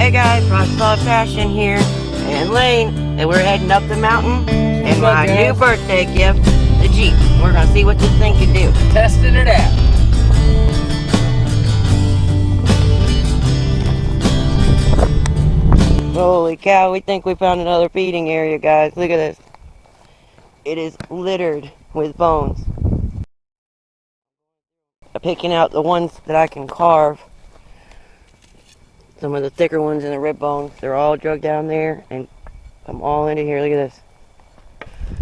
Hey guys, Rockstar Fashion here, and Lane, and we're heading up the mountain, and my new birthday gift, the Jeep. We're gonna see what this thing can do. Testing it out. Holy cow, we think we found another feeding area, guys. Look at this. It is littered with bones. I'm picking out the ones that I can carve. Some of the thicker ones in the rib bones, they're all drugged down there and come all into here. Look at this.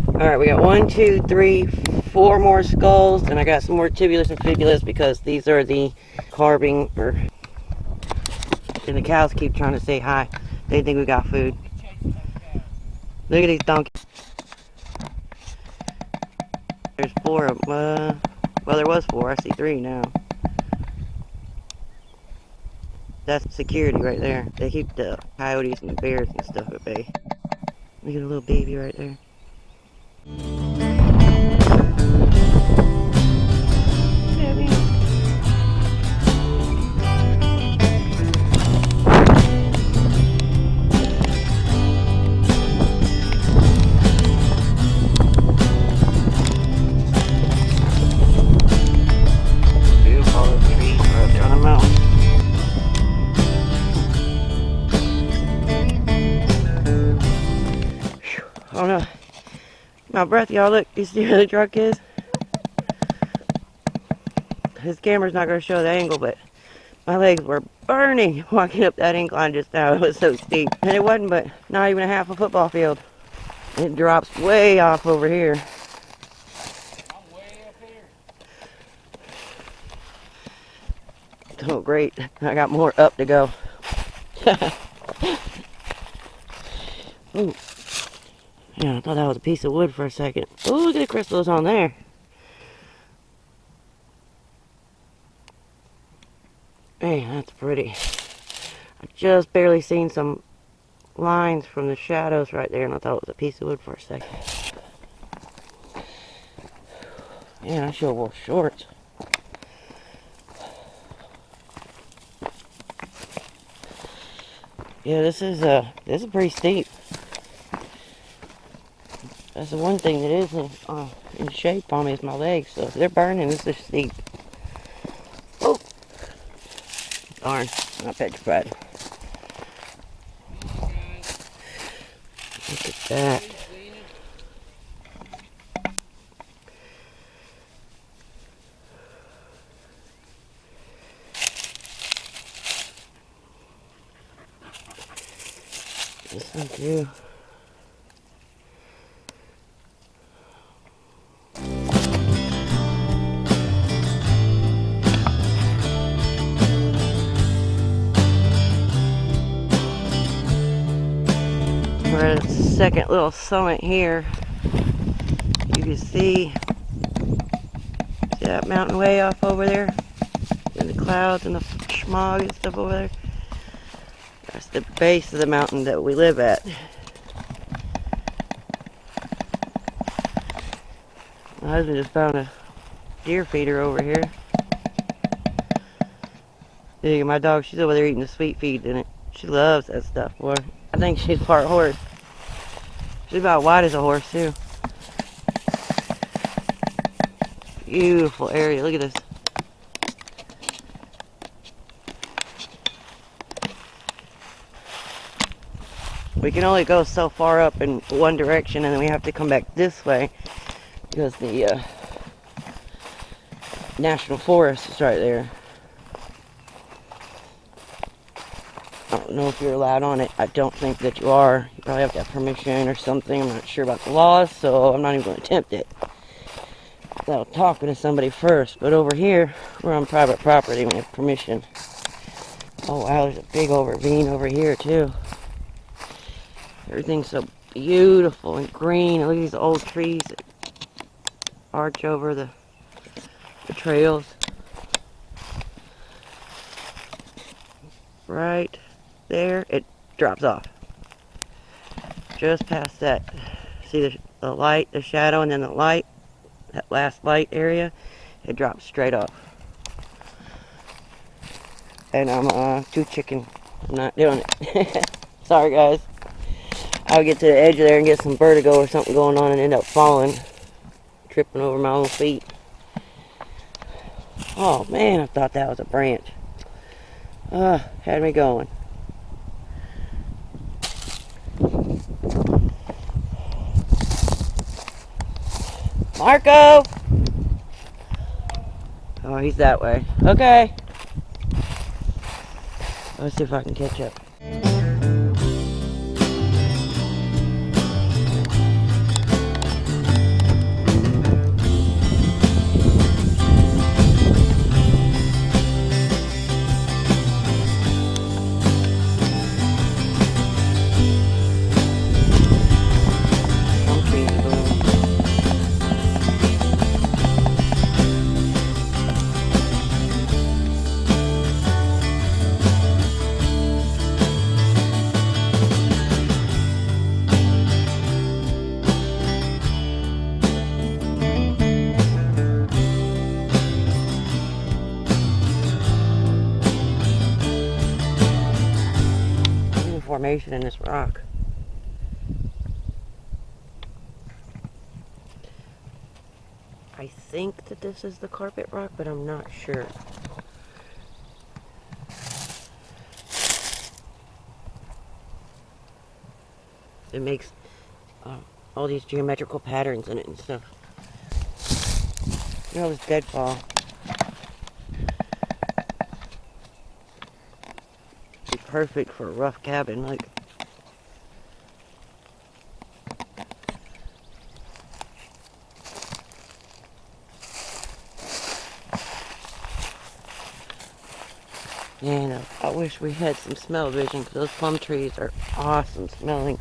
Alright, we got 1, 2, 3, 4 more skulls, and I got some more tibulus and fibulus because these are the carving, and the cows keep trying to say hi. They think we got food. Look at these donkeys. There's 4 of them. Well, there was 4. I see 3 now. That's security right there. They keep the coyotes and the bears and stuff at bay. Look at the little baby right there. Beautiful trees right there on the mountain. Oh no, my breath, y'all. Look, you see where the truck is? His camera's not going to show the angle, but my legs were burning walking up that incline just now. It was so steep, and it wasn't but not even a half a football field. It drops way off over here. I'm way up here. Oh great, I got more up to go. Ooh. Yeah, I thought that was a piece of wood for a second. Oh, look at the crystals on there. Man, that's pretty. I just barely seen some lines from the shadows right there, and I thought it was a piece of wood for a second. Man, I sure wore shorts. Yeah, this is pretty steep. That's the one thing that isn't in shape on me is my legs. So if they're burning, this is steep. Oh, darn! Not petrified. Look at that. This one too. We're at a second little summit here. You can see that mountain way off over there, and the clouds and the smog and stuff over there. That's the base of the mountain that we live at. My husband just found a deer feeder over here. Yeah, my dog, she's over there eating the sweet feed in it. She loves that stuff, boy. I think she's part horse. She's about white as a horse, too. Beautiful area. Look at this. We can only go so far up in one direction, and then we have to come back this way because the National Forest is right there. I don't know if you're allowed on it. I don't think that you are. You probably have to have permission or something. I'm not sure about the laws, so I'm not even going to attempt it without talking to somebody first. But over here, we're on private property. We have permission. Oh wow, there's a big old ravine over here too. Everything's so beautiful and green. Look at these old trees that arch over the trails. Right there, it drops off. Just past that. See the light, the shadow, and then the light? That last light area, it drops straight off. And I'm 2 chicken I'm not doing it. Sorry, guys. I'll get to the edge of there and get some vertigo or something going on and end up falling. Tripping over my own feet. Oh, man, I thought that was a branch. Had me going. Marco! Oh, he's that way. Okay. Let's see if I can catch up. Some trees are blooming. There's a formation in this rock. I think that this is the carpet rock, but I'm not sure. It makes all these geometrical patterns in it and stuff. You know, this deadfall. Be perfect for a rough cabin, like. Man, I wish we had some smell vision because those plum trees are awesome smelling.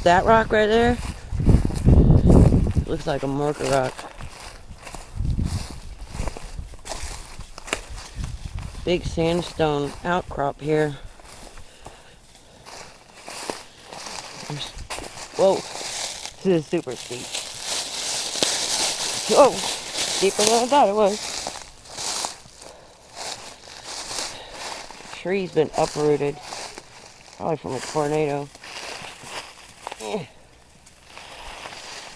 That rock right there looks like a marker rock. Big sandstone outcrop here. Whoa, this is super steep. Whoa, deeper than I thought it was. Tree's been uprooted, probably from a tornado.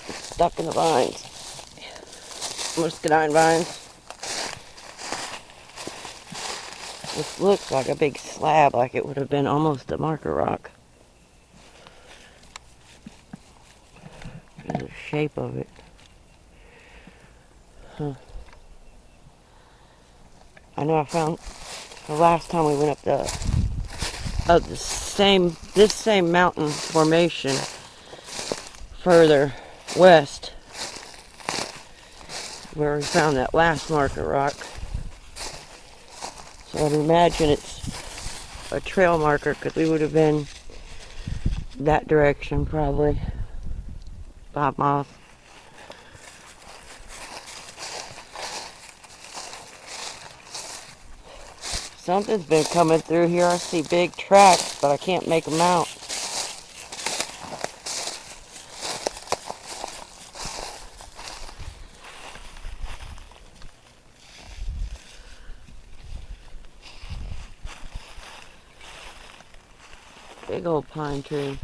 It's stuck in the vines. Muscadine vines. This looks like a big slab, like it would have been almost a marker rock. The shape of it. Huh. I know I found the last time we went up this same mountain formation further west where we found that last marker rock. So I'd imagine it's a trail marker because we would have been that direction probably 5 miles. Something's been coming through here. I see big tracks, but I can't make them out. Big old pine tree.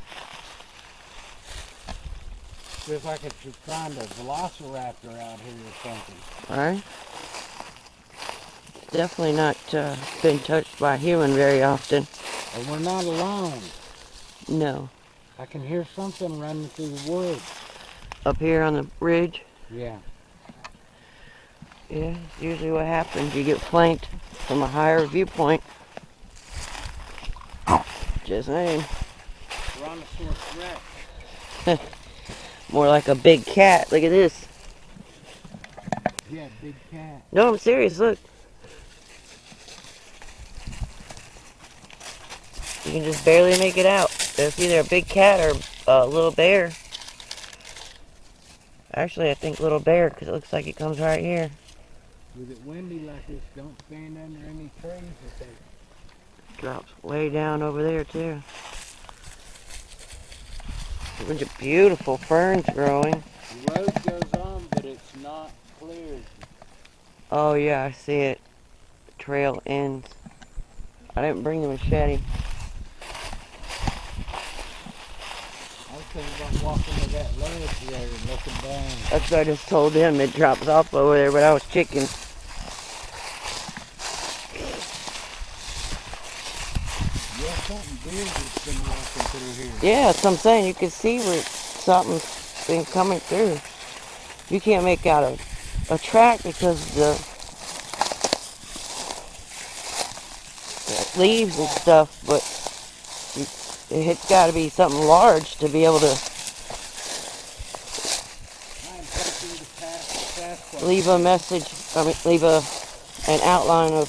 See if I could find a velociraptor out here or something. Right? Definitely not been touched by a human very often. And we're not alone. No. I can hear something running through the woods. Up here on the ridge. Yeah. Yeah, it's usually what happens. You get flanked from a higher viewpoint. Just saying. Brontosaurus Rex. More like a big cat. Look at this. Yeah, big cat. No, I'm serious. Look. You can just barely make it out. It's either a big cat or a little bear. Actually, I think little bear because it looks like it comes right here. With it windy like this, don't stand under any trees if they... Drops way down over there too. A bunch of beautiful ferns growing. The road goes on, but it's not clear. Oh yeah, I see it. trail ends. I didn't bring the machete. I was thinking about walking to that ledge there and looking down. That's what I just told him. It drops off over there, but I was chicken. Yeah, something big has been walking through here. Yeah, that's what I'm saying. You can see where something's been coming through. You can't make out a track because the leaves and stuff, but it's got to be something large to be able to leave a message. I mean, leave an outline of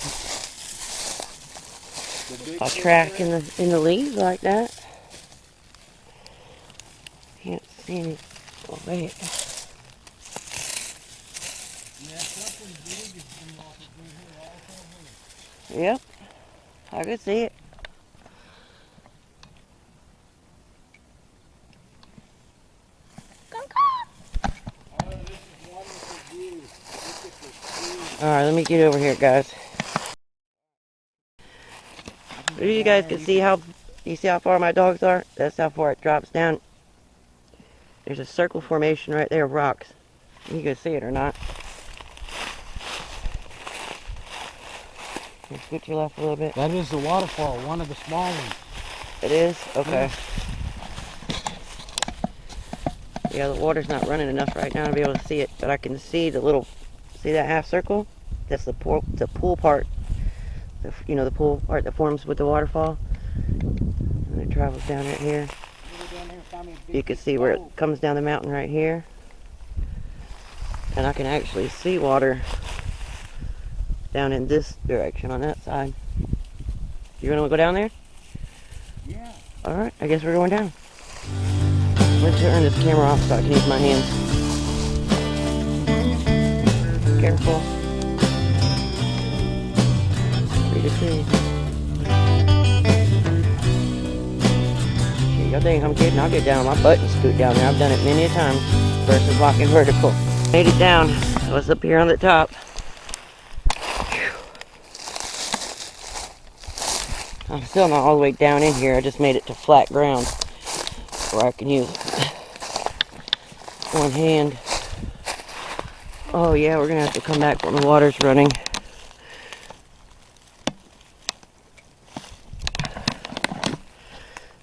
a track in the leaves like that. Can't see any. Oh, wait. Yeah, something big has been walking through here all over. Yep, I can see it. Oh, this is wonderful view. Look at this view. Alright, let me get over here, guys. You guys can see you see how far my dogs are? That's how far it drops down. There's a circle formation right there of rocks. You can see it or not. Here, scoot your left a little bit. That is the waterfall, one of the small ones. It is? Okay. Yeah, the water's not running enough right now to be able to see it, but I can see the little, see that half circle? That's the pool part. You know, the pool part that forms with the waterfall. And it travels down right here. You can see where it comes down the mountain right here. And I can actually see water down in this direction on that side. You want to go down there? Yeah. Alright, I guess we're going down. Let's turn this camera off so I can use my hands. Careful. 3 degrees. Shit, y'all think I'm kidding? I'll get down on my butt and scoot down there. I've done it many a time versus walking vertical. Made it down. I was up here on the top. I'm still not all the way down in here. I just made it to flat ground where I can use one hand. Oh yeah, we're gonna have to come back when the water's running.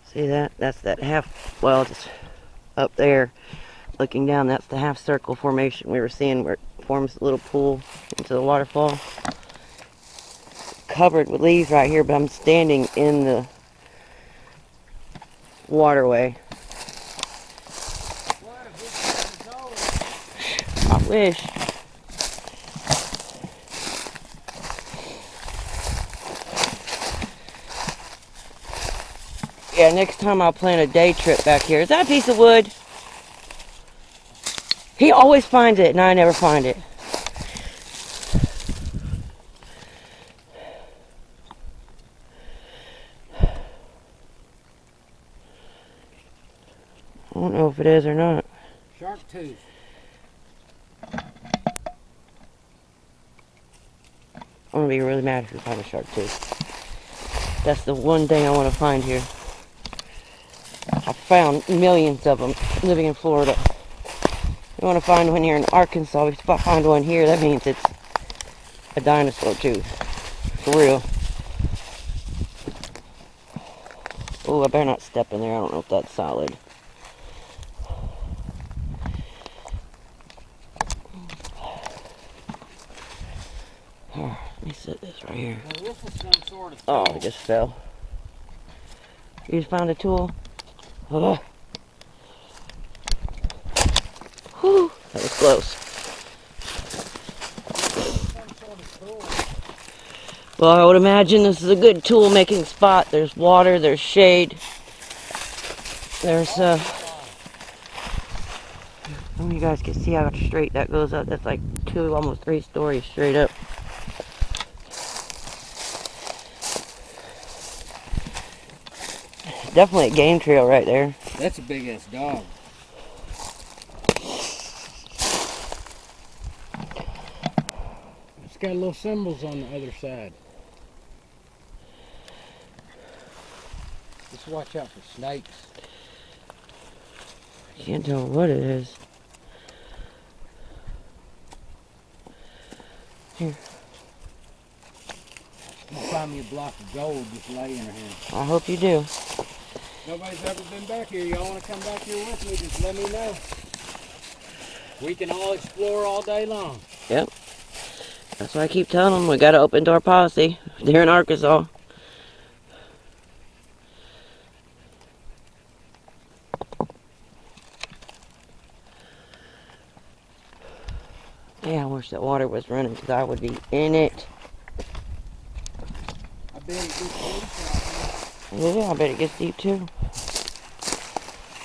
See that? That's that half, well, just up there looking down, that's the half circle formation we were seeing where it forms a little pool into the waterfall. Covered with leaves right here, but I'm standing in the waterway. I wish. Yeah, next time I'll plan a day trip back here. Is that a piece of wood? He always finds it and I never find it. I don't know if it is or not. Shark tooth. I'm gonna be really mad if we find a shark tooth. That's the one thing I want to find here. I found millions of them living in Florida. You want to find one here in Arkansas? If I find one here, that means it's a dinosaur tooth. For real. Oh, I better not step in there. I don't know if that's solid. Let me set this right here. Now, this is some sort of Oh, it just fell. You just found a tool? Oh. Whew, that was close. Well, I would imagine this is a good tool making spot. There's water, there's shade. There's you guys can see how straight that goes up. That's like 2, almost 3 stories straight up. Definitely a game trail right there. That's a big ass dog. It's got little symbols on the other side. Just watch out for snakes. I can't tell what it is. Here, I'm gonna find me a block of gold just laying here. I hope you do. Nobody's ever been back here. Y'all want to come back here with me? Just let me know. We can all explore all day long. Yep. That's why I keep telling them we got an open door policy here in Arkansas. Yeah, I wish that water was running because I would be in it. I bet it gets deep out Yeah, I bet it gets deep too. here.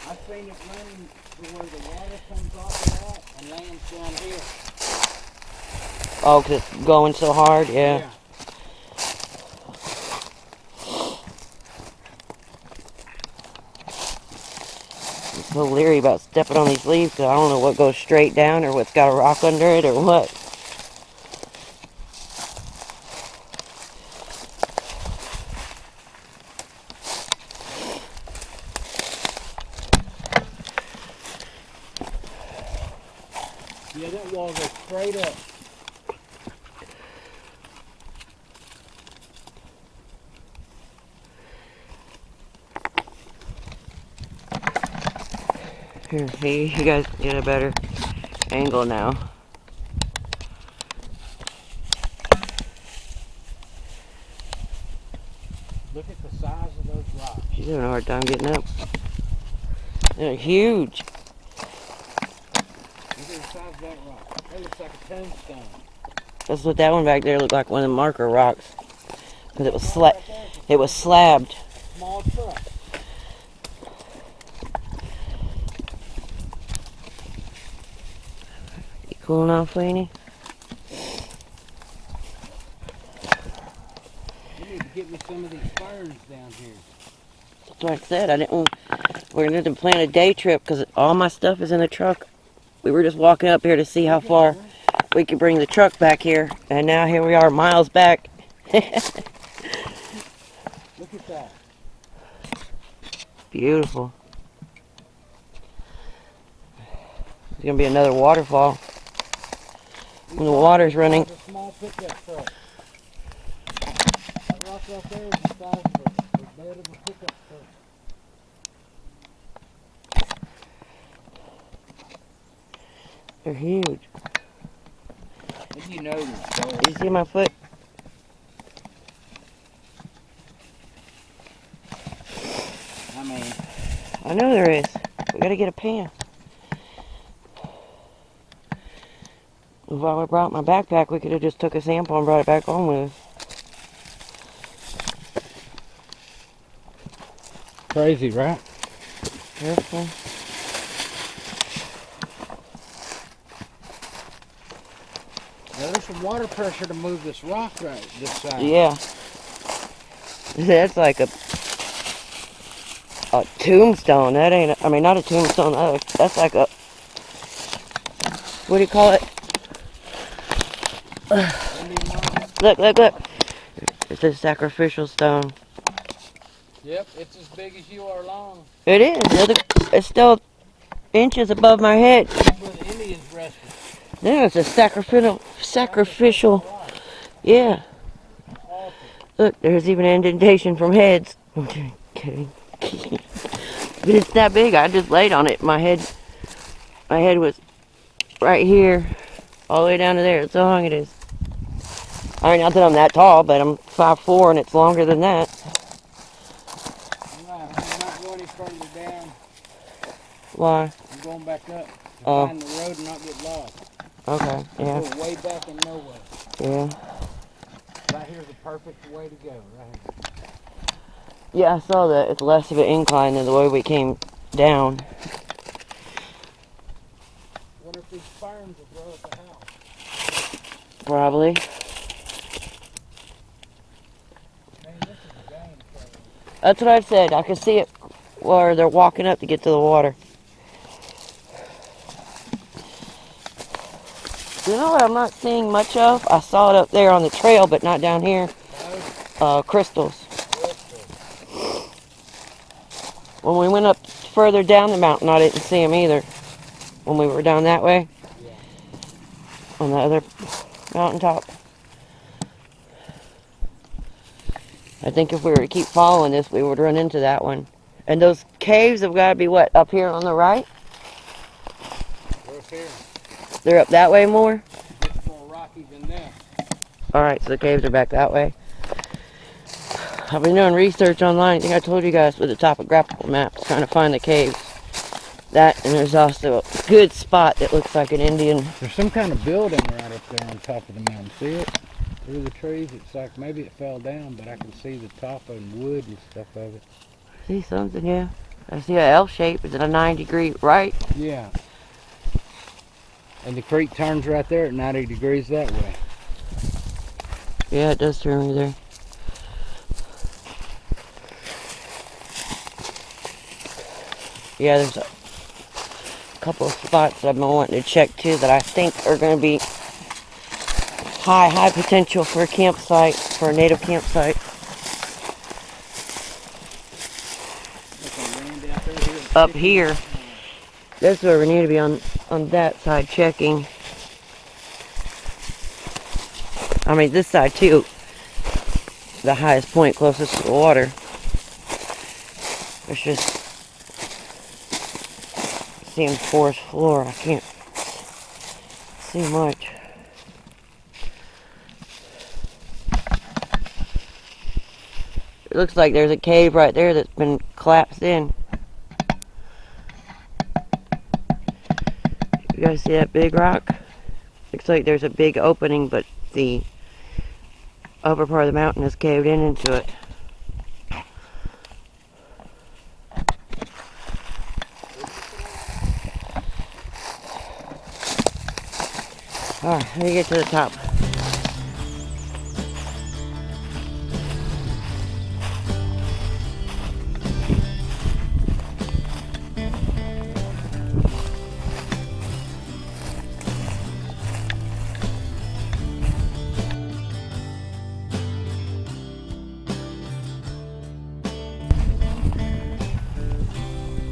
I've seen it running to where the water comes off of that and lands down here. Oh, because it's going so hard? Yeah. I'm so leery about stepping on these leaves because I don't know what goes straight down or what's got a rock under it or what. Yeah, that wall goes straight up. Here, see, you guys get a better angle now. Look at the size of those rocks. She's having a hard time getting up. They're huge. Look at the size of that rock. That looks like a tombstone. That's what that one back there looked like, one of the marker rocks. Because it was Right there, it's a it was slabbed. small truck. You cool now, Flaney? You need to get me some of these ferns down here. That's what I said. I didn't. We're going to plan a day trip because all my stuff is in the truck. We were just walking up here to see how far we could bring the truck back here. And now here we are, miles back. Look at that. Beautiful. There's going to be another waterfall. When the water's running. That's a small pickup truck. That rock right there is the size of the bed of a pickup truck. They're huge. If you know this, Boar. You see my foot? I mean, I know there is. We got to get a pan. If I would have brought my backpack, we could have just took a sample and brought it back home with us. crazy, right? Careful. Now, there's some water pressure to move this rock right this side. Yeah. That's like a tombstone. That ain't, I mean, not a tombstone. That's like a, what do you call it? Look, look, look. It's a sacrificial stone. Yep, it's as big as you are long. It is. It's still inches above my head. That's where the Indians rested. Yeah, it's a sacrificial. Yeah. Awful. Look, there's even an indentation from heads. I'm kidding. But it's that big. I just laid on it. My head was right here, all the way down to there. That's how long it is. I mean, not that I'm that tall, but I'm 5'4", and it's longer than that. I'm not going any further down. Why? I'm going back up to Oh. find the road and not get lost. Okay. Yeah. Go way back in nowhere. Yeah. Right here's the perfect way to go. Right here. Yeah, I saw that. It's less of an incline than the way we came down. Wonder if these ferns will grow at the house. Probably. Man, this is a game player. That's what I said. I could see it where they're walking up to get to the water. You know what I'm not seeing much of? I saw it up there on the trail, but not down here. Crystals. When we went up further down the mountain, I didn't see them either. When we were down that way, Yeah. on the other mountaintop. I think if we were to keep following this, we would run into that one. And those caves have got to be, what, up here on the right? They're up here. They're up that way more? It's more rocky than that. Alright, so the caves are back that way. I've been doing research online. I think I told you guys with the topographical maps, trying to find the caves. That, and there's also a good spot that looks like an Indian. There's some kind of building right up there on top of the mountain. See it? Through the trees, it's like maybe it fell down, but I can see the top and wood and stuff of it. See something, yeah. I see a L shape. Is it a 9-degree right? Yeah. And the creek turns right there at 90 degrees that way. Yeah, it does turn me there. Yeah, there's a couple of spots that I've been wanting to check too that I think are going to be high potential for a campsite, for a native campsite. Up here, that's where we need to be on that side checking. I mean, this side too, the highest point closest to the water. It's just seeing forest floor. I can't see much. It looks like there's a cave right there that's been collapsed in. You guys see that big rock? Looks like there's a big opening, but the upper part of the mountain is caved in into it. Alright, let me get to the top.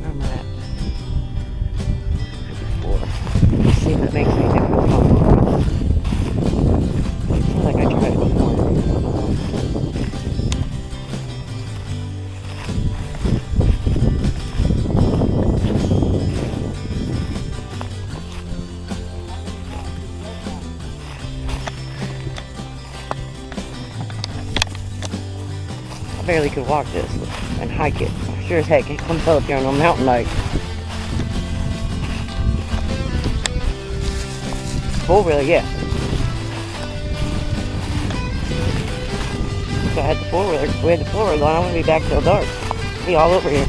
Where am I at? 54. Let's see if it makes any difference. I feel like I tried it before. I barely could walk this and hike it. Sure as heck, it comes up here on a mountain bike. Four-wheeler, yeah. If I had the four-wheeler, we had the four-wheeler on, I wouldn't be back till dark. Be all over here.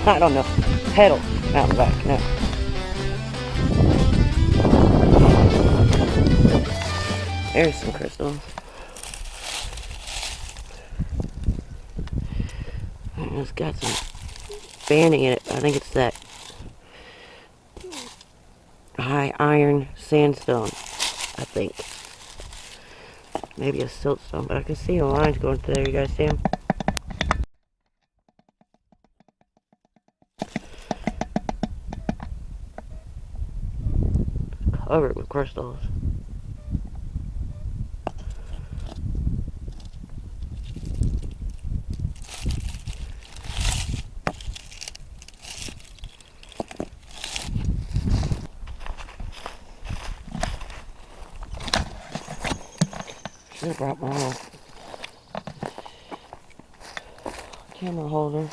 I don't know. Pedal mountain bike, no. There's some crystals. It's got some banding in it. I think it's that high iron sandstone, I think. Maybe a siltstone, but I can see the lines going through there. You guys see them? Covered with crystals. Should have brought my little camera holder.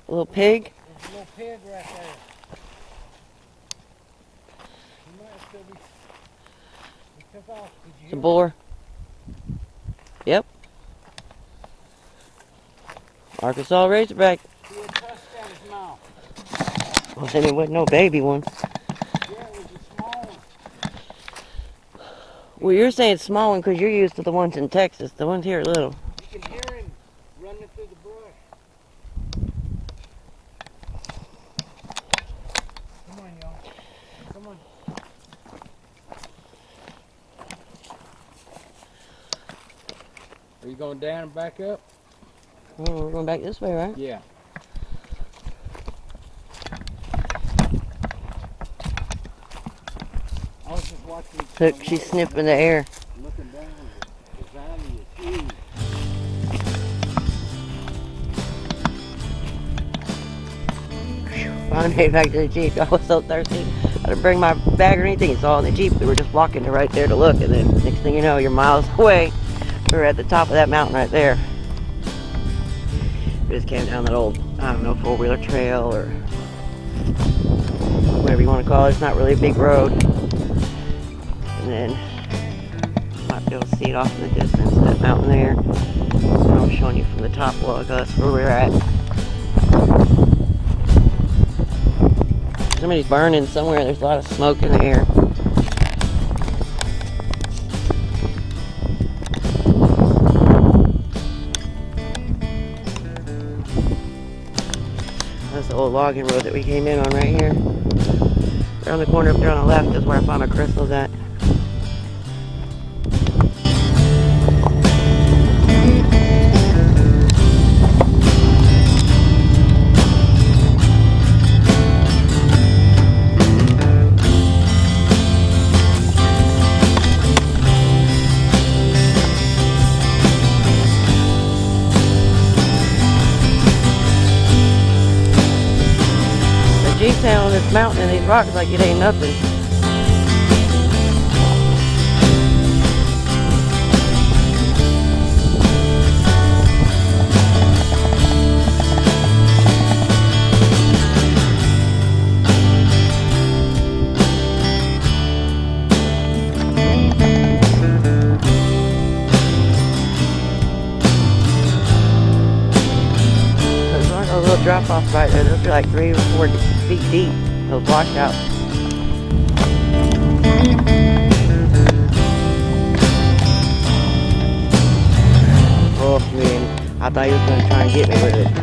A little pig? There's a little pig right there. He might still be. He took off. Did you It's a hear boar. Yep. Arkansas Razorback. He had tusk out his mouth. Well, then it wasn't no baby one. Yeah, it was a small one. Well, you're saying small one because you're used to the ones in Texas. The ones here are little. You can hear him running through the brush. Come on, y'all. Come on. Are you going down and back up? Oh, we're going back this way, right? Yeah. I was just watching. Look, she's sniffing the air. Looking down, the valley is huge. Finally made it back to the Jeep. I was so thirsty. I didn't bring my bag or anything. It's all in the Jeep. We were just walking right there to look, and then next thing you know, you're miles away. We were at the top of that mountain right there. We just came down that old, I don't know, four-wheeler trail or whatever you want to call it. It's not really a big road. And then you might be able to see it off in the distance, that mountain there. And I'm showing you from the top log. That's where we're at. Somebody's burning somewhere. There's a lot of smoke in the air. That's the old logging road that we came in on right here. Around the corner up there on the left is where I found my crystals at. Jeep down on this mountain and these rocks like it ain't nothing. There's like a little drop off right there. They'll be like 3 or 4 feet deep, those washouts. Oh man, I thought he was going to try and get me with it.